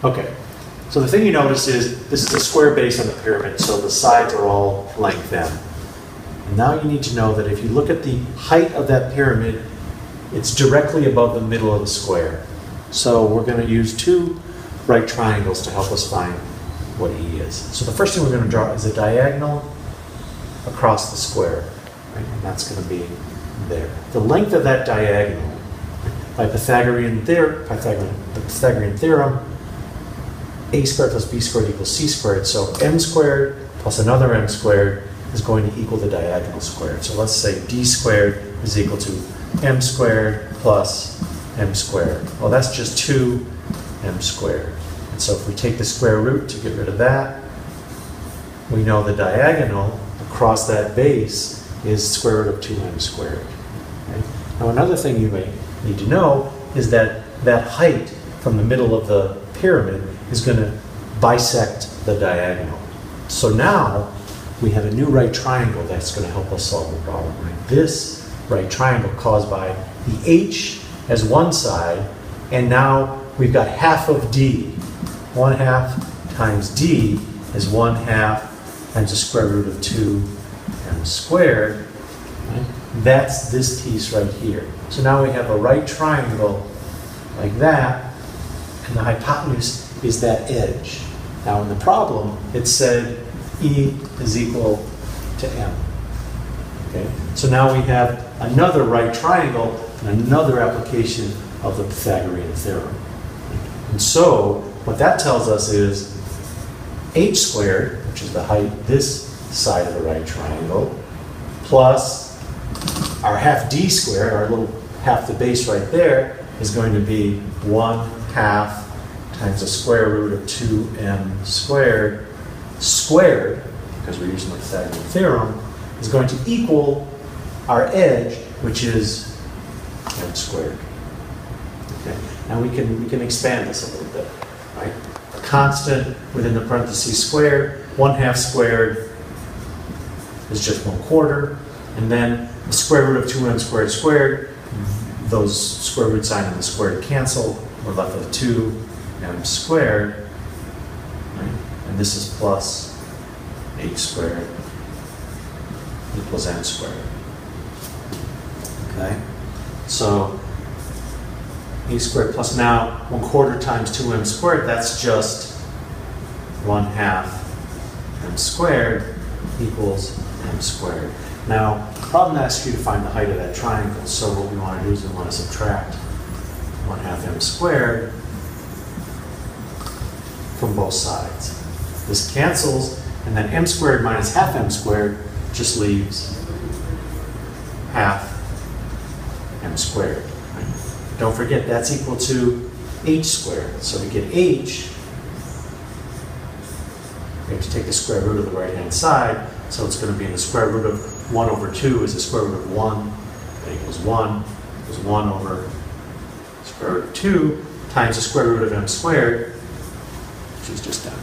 Okay, so the thing you notice is this is a square base on the pyramid, so the sides are all length m. And now you need to know that if you look at the height of that pyramid, it's directly above the middle of the square. So we're going to use two right triangles to help us find what E is. So the first thing we're going to draw is a diagonal across the square, right? And that's going to be there. The length of that diagonal, by the Pythagorean theorem, a squared plus b squared equals c squared. So m squared plus another m squared is going to equal the diagonal squared. So let's say d squared is equal to m squared plus m squared. Well, that's just 2m squared. And so if we take the square root to get rid of that, we know the diagonal across that base is square root of 2m squared. Okay? Now another thing you may need to know is that that height from the middle of the pyramid is going to bisect the diagonal. So now we have a new right triangle that's going to help us solve the problem. Right? This right triangle caused by the h as one side, and now we've got half of d. 1/2 times d is 1/2 times the square root of 2m squared. Right? That's this piece right here. So now we have a right triangle like that, and the hypotenuse is that edge. Now in the problem, it said E is equal to m. Okay? So now we have another right triangle and another application of the Pythagorean theorem. And so what that tells us is h squared, which is the height this side of the right triangle, plus our half d squared, our little half the base right there, is going to be 1/2 times the square root of 2m squared, because we're using the Pythagorean theorem, is going to equal our edge, which is m squared. Okay. Now we can expand this a little bit, right? A constant within the parentheses squared, 1/2 squared is just 1/4, and then the square root of 2m squared, those square root sign and the squared cancel, we're left with 2m squared, right? And this is plus h squared equals m squared. Okay, so e squared plus now 1/4 times 2m squared, that's just 1/2 m squared equals m squared. Now, the problem asks you to find the height of that triangle, so what we want to do is we want to subtract 1/2 m squared from both sides. This cancels, and then m squared minus half m squared just leaves half m squared. Right? Don't forget, that's equal to h squared. So to get h, we have to take the square root of the right-hand side, so it's going to be in the square root of 1/2 is the square root of 1, that equals 1, equals 1 over square root of 2 times the square root of m squared, which is just down.